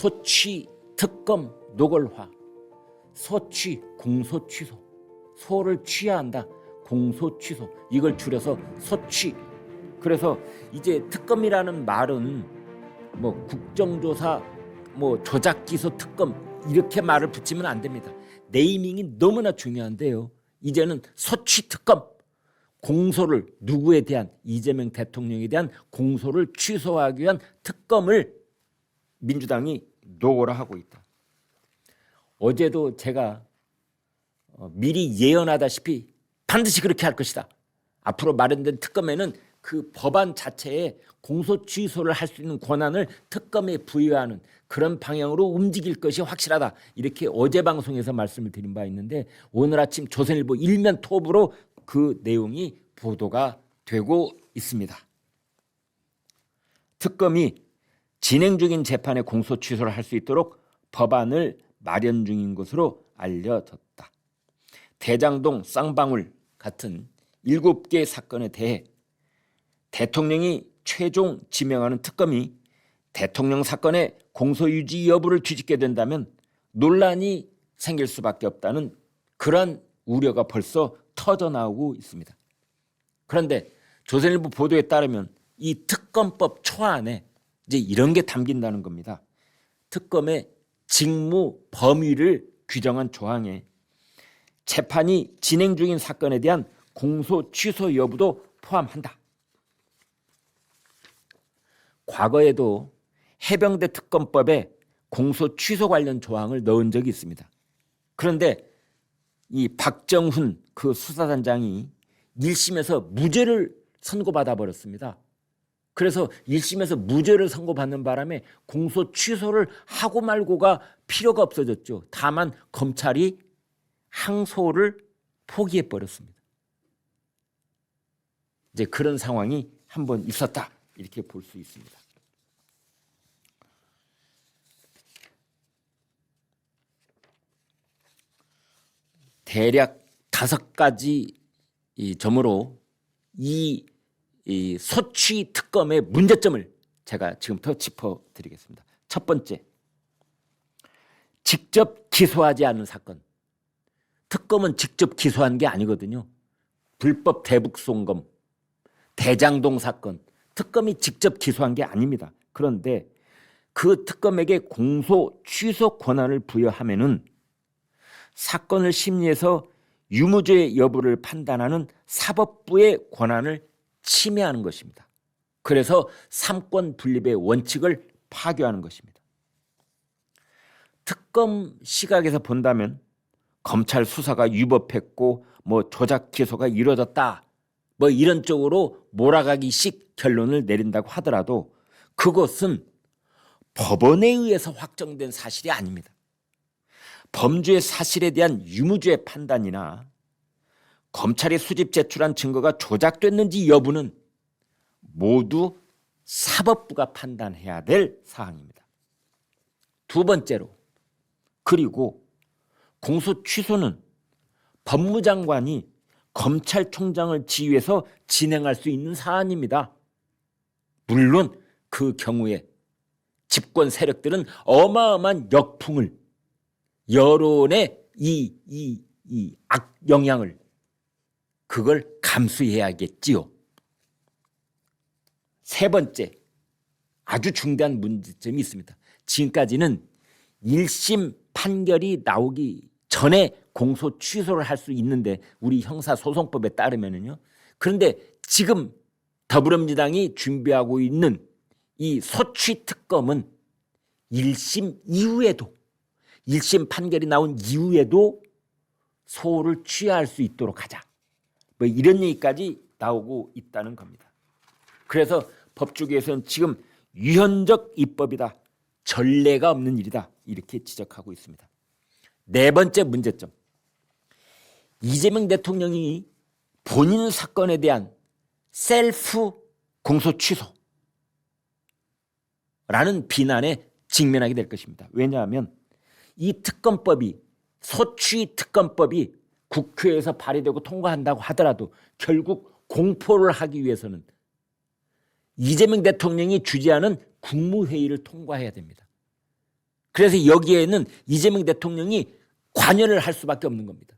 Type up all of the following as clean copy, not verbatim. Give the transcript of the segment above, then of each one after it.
소취 특검 노골화, 소취 공소 취소, 소를 취해야 한다, 공소 취소, 이걸 줄여서 소취. 그래서 이제 특검이라는 말은 뭐 국정조사, 뭐 조작기소 특검 이렇게 말을 붙이면 안 됩니다. 네이밍이 너무나 중요한데요. 이제는 소취 특검, 공소를 누구에 대한, 이재명 대통령에 대한 공소를 취소하기 위한 특검을 민주당이 노골화하고 있다. 어제도 제가 미리 예언하다시피 반드시 그렇게 할 것이다. 앞으로 마련된 특검에는 그 법안 자체에 공소 취소를 할 수 있는 권한을 특검에 부여하는 그런 방향으로 움직일 것이 확실하다. 이렇게 어제 방송에서 말씀을 드린 바 있는데, 오늘 아침 조선일보 일면 톱으로 그 내용이 보도가 되고 있습니다. 특검이 진행 중인 재판에 공소 취소를 할 수 있도록 법안을 마련 중인 것으로 알려졌다. 대장동 쌍방울 같은 7개 사건에 대해 대통령이 최종 지명하는 특검이 대통령 사건의 공소유지 여부를 뒤집게 된다면 논란이 생길 수밖에 없다는 그런 우려가 벌써 터져나오고 있습니다. 그런데 조선일보 보도에 따르면 이 특검법 초안에 이제 이런 게 담긴다는 겁니다. 특검의 직무 범위를 규정한 조항에 재판이 진행 중인 사건에 대한 공소 취소 여부도 포함한다. 과거에도 해병대 특검법에 공소 취소 관련 조항을 넣은 적이 있습니다. 그런데 이 박정훈 그 수사단장이 1심에서 무죄를 선고받아 버렸습니다. 그래서 1심에서 무죄를 선고받는 바람에 공소 취소를 하고 말고가 필요가 없어졌죠. 다만 검찰이 항소를 포기해 버렸습니다. 이제 그런 상황이 한번 있었다, 이렇게 볼 수 있습니다. 대략 5가지 점으로 이 소취 특검의 문제점을 제가 지금부터 짚어드리겠습니다. 첫 번째, 직접 기소하지 않은 사건. 특검은 직접 기소한 게 아니거든요. 불법 대북송금, 대장동 사건, 특검이 직접 기소한 게 아닙니다. 그런데 그 특검에게 공소 취소 권한을 부여하면은 사건을 심리해서 유무죄 여부를 판단하는 사법부의 권한을 침해하는 것입니다. 그래서 삼권 분립의 원칙을 파괴하는 것입니다. 특검 시각에서 본다면 검찰 수사가 위법했고 뭐 조작 기소가 이루어졌다, 뭐 이런 쪽으로 몰아가기식 결론을 내린다고 하더라도 그것은 법원에 의해서 확정된 사실이 아닙니다. 범죄 사실에 대한 유무죄 판단이나 검찰이 수집 제출한 증거가 조작됐는지 여부는 모두 사법부가 판단해야 될 사항입니다. 두 번째로, 그리고 공소 취소는 법무장관이 검찰총장을 지휘해서 진행할 수 있는 사안입니다. 물론 그 경우에 집권 세력들은 어마어마한 역풍을, 여론의 이 악영향을 그걸 감수해야겠지요. 세 번째, 아주 중대한 문제점이 있습니다. 지금까지는 1심 판결이 나오기 전에 공소 취소를 할 수 있는데, 우리 형사소송법에 따르면은요. 그런데 지금 더불어민주당이 준비하고 있는 이 소취 특검은 1심 이후에도, 1심 판결이 나온 이후에도 소를 취하할 수 있도록 하자, 뭐 이런 얘기까지 나오고 있다는 겁니다. 그래서 법조계에서는 지금 유연적 입법이다, 전례가 없는 일이다, 이렇게 지적하고 있습니다. 네 번째 문제점, 이재명 대통령이 본인 사건에 대한 셀프 공소 취소라는 비난에 직면하게 될 것입니다. 왜냐하면 이 특검법이, 소취 특검법이 국회에서 발의되고 통과한다고 하더라도 결국 공포를 하기 위해서는 이재명 대통령이 주재하는 국무회의를 통과해야 됩니다. 그래서 여기에는 이재명 대통령이 관여를 할 수밖에 없는 겁니다.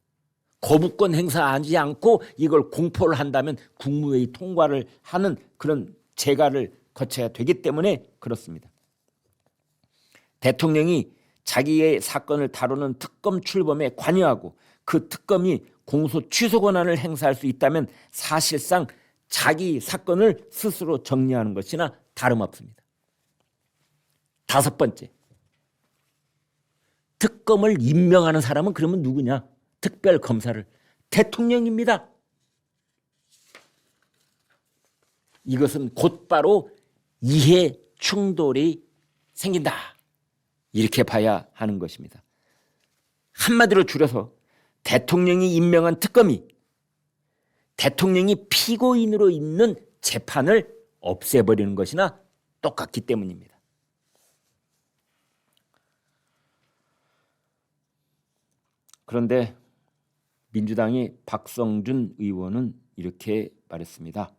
거부권 행사하지 않고 이걸 공포를 한다면 국무회의 통과를 하는 그런 재가를 거쳐야 되기 때문에 그렇습니다. 대통령이 자기의 사건을 다루는 특검 출범에 관여하고 그 특검이 공소 취소 권한을 행사할 수 있다면 사실상 자기 사건을 스스로 정리하는 것이나 다름없습니다. 다섯 번째, 특검을 임명하는 사람은 그러면 누구냐? 특별검사를. 대통령입니다. 이것은 곧바로 이해 충돌이 생긴다. 이렇게 봐야 하는 것입니다. 한마디로 줄여서 대통령이 임명한 특검이 대통령이 피고인으로 있는 재판을 없애버리는 것이나 똑같기 때문입니다. 그런데 민주당의 박성준 의원은 이렇게 말했습니다.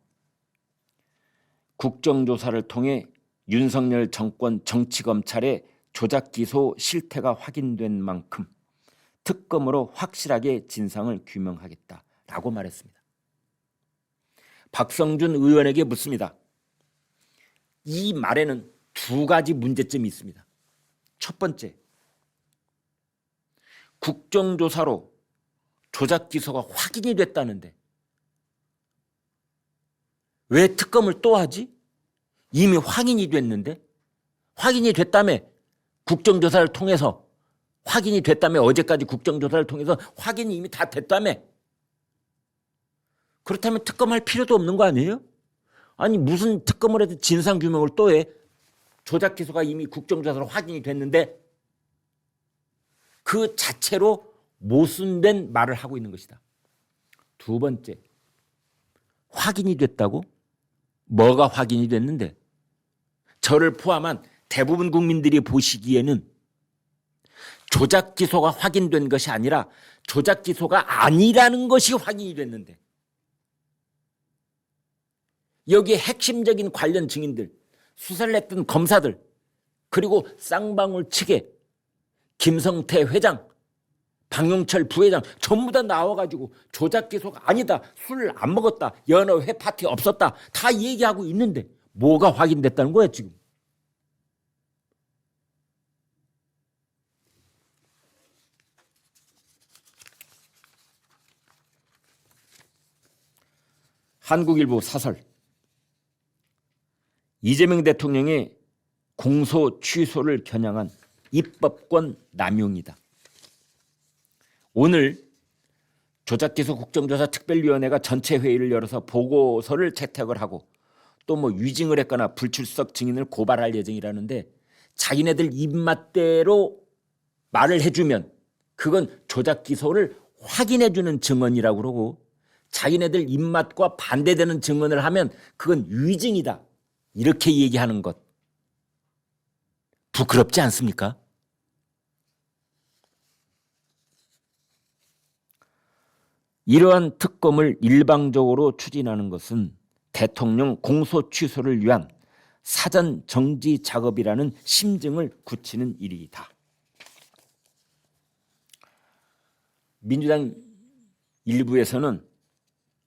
국정조사를 통해 윤석열 정권 정치검찰의 조작기소 실태가 확인된 만큼 특검으로 확실하게 진상을 규명하겠다라고 말했습니다. 박성준 의원에게 묻습니다. 이 말에는 두 가지 문제점이 있습니다. 첫 번째, 국정조사로 조작기소가 확인이 됐다는데 왜 특검을 또 하지? 이미 확인이 됐는데, 확인이 됐다며 국정조사를 통해서 확인이 됐다며 어제까지 국정조사를 통해서 확인이 이미 다 됐다며. 그렇다면 특검할 필요도 없는 거 아니에요? 아니 무슨 특검을 해도 진상규명을 또 해? 조작기소가 이미 국정조사로 확인이 됐는데 그 자체로 모순된 말을 하고 있는 것이다. 두 번째, 확인이 됐다고? 뭐가 확인이 됐는데? 저를 포함한 대부분 국민들이 보시기에는 조작기소가 확인된 것이 아니라 조작기소가 아니라는 것이 확인이 됐는데 여기에 핵심적인 관련 증인들, 수사를 했던 검사들, 그리고 쌍방울 측에 김성태 회장, 박용철 부회장 전부 다 나와가지고 조작기소가 아니다, 술 안 먹었다, 연어 회 파티 없었다 다 얘기하고 있는데 뭐가 확인됐다는 거야 지금. 한국일보 사설, 이재명 대통령의 공소 취소를 겨냥한 입법권 남용이다. 오늘 조작기소 국정조사 특별위원회가 전체 회의를 열어서 보고서를 채택을 하고 또 뭐 위증을 했거나 불출석 증인을 고발할 예정이라는데 자기네들 입맛대로 말을 해주면 그건 조작기소를 확인해주는 증언이라고 그러고 자기네들 입맛과 반대되는 증언을 하면 그건 위증이다. 이렇게 얘기하는 것 부끄럽지 않습니까? 이러한 특검을 일방적으로 추진하는 것은 대통령 공소 취소를 위한 사전 정지 작업이라는 심증을 굳히는 일이다. 민주당 일부에서는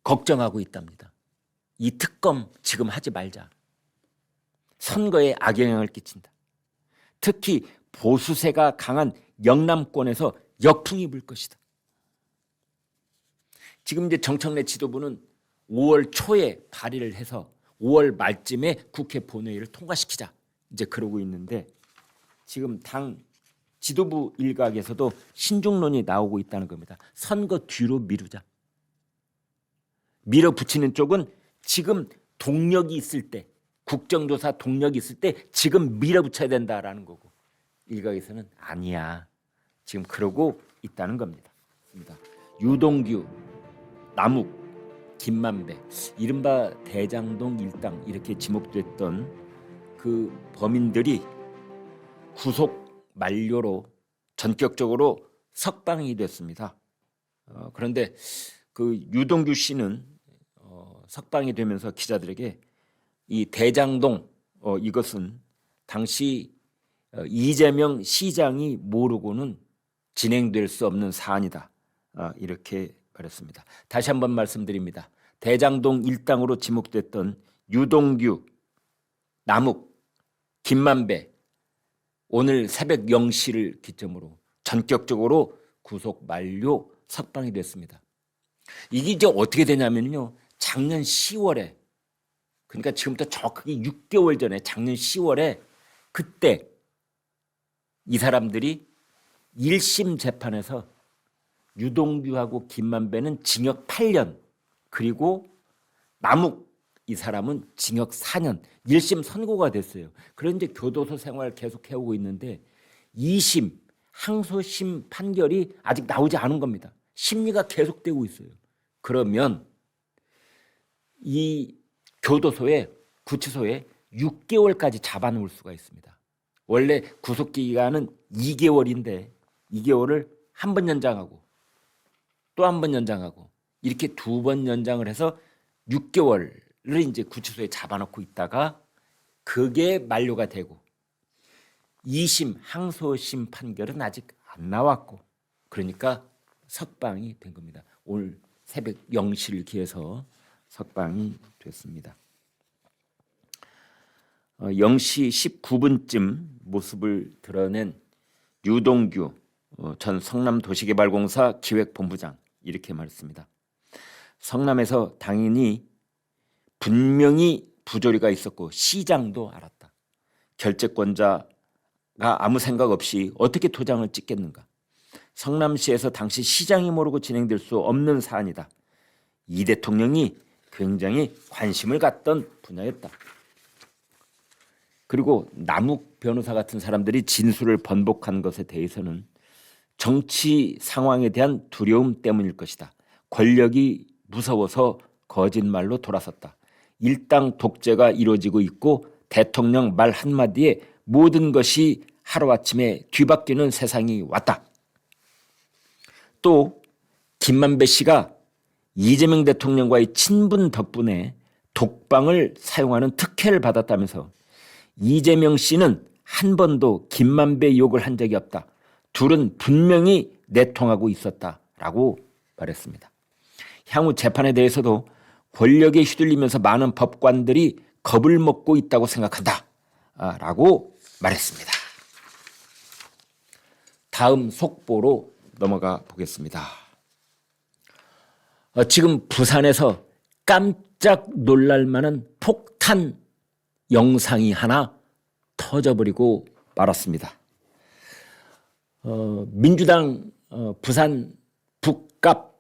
걱정하고 있답니다. 이 특검 지금 하지 말자. 선거에 악영향을 끼친다. 특히 보수세가 강한 영남권에서 역풍이 불 것이다. 지금 이제 정청래 지도부는 5월 초에 발의를 해서 5월 말쯤에 국회 본회의를 통과시키자 이제 그러고 있는데 지금 당 지도부 일각에서도 신중론이 나오고 있다는 겁니다. 선거 뒤로 미루자. 밀어붙이는 쪽은 지금 동력이 있을 때, 국정조사 동력이 있을 때 지금 밀어붙여야 된다라는 거고 일각에서는 아니야. 지금 그러고 있다는 겁니다. 유동규, 남욱, 김만배, 이른바 대장동 일당 이렇게 지목됐던 그 범인들이 구속 만료로 전격적으로 석방이 됐습니다. 그런데 그 유동규 씨는 석방이 되면서 기자들에게 이 대장동 이것은 당시 이재명 시장이 모르고는 진행될 수 없는 사안이다. 이렇게 말했습니다. 다시 한번 말씀드립니다. 대장동 일당으로 지목됐던 유동규, 남욱, 김만배 오늘 새벽 0시를 기점으로 전격적으로 구속 만료 석방이 됐습니다. 이게 이제 어떻게 되냐면요. 작년 10월에 그러니까 지금부터 정확하게 6개월 전에 작년 10월에 그때 이 사람들이 1심 재판에서 유동규하고 김만배는 징역 8년 그리고 남욱 이 사람은 징역 4년 1심 선고가 됐어요. 그런데 교도소 생활 계속 해오고 있는데 2심 항소심 판결이 아직 나오지 않은 겁니다. 심리가 계속되고 있어요. 그러면 이 교도소에 구치소에 6개월까지 잡아놓을 수가 있습니다. 원래 구속기간은 2개월인데 2개월을 한 번 연장하고 또 한 번 연장하고 이렇게 2번 연장을 해서 6개월을 이제 구치소에 잡아놓고 있다가 그게 만료가 되고 2심 항소심 판결은 아직 안 나왔고 그러니까 석방이 된 겁니다. 오늘 새벽 0시를 기해서 석방이 됐습니다. 0시 19분쯤 모습을 드러낸 유동규 전 성남도시개발공사 기획본부장 이렇게 말했습니다. 성남에서 당연히 분명히 부조리가 있었고 시장도 알았다. 결재권자가 아무 생각 없이 어떻게 도장을 찍겠는가. 성남시에서 당시 시장이 모르고 진행될 수 없는 사안이다. 이 대통령이 굉장히 관심을 갖던 분야였다. 그리고 남욱 변호사 같은 사람들이 진술을 번복한 것에 대해서는 정치 상황에 대한 두려움 때문일 것이다. 권력이 무서워서 거짓말로 돌아섰다. 일당 독재가 이루어지고 있고 대통령 말 한마디에 모든 것이 하루아침에 뒤바뀌는 세상이 왔다. 또 김만배 씨가 이재명 대통령과의 친분 덕분에 독방을 사용하는 특혜를 받았다면서 이재명 씨는 한 번도 김만배 욕을 한 적이 없다. 둘은 분명히 내통하고 있었다라고 말했습니다. 향후 재판에 대해서도 권력에 휘둘리면서 많은 법관들이 겁을 먹고 있다고 생각한다 라고 말했습니다. 다음 속보로 넘어가 보겠습니다. 지금 부산에서 깜짝 놀랄 만한 폭탄 영상이 하나 터져버리고 말았습니다. 민주당 부산 북갑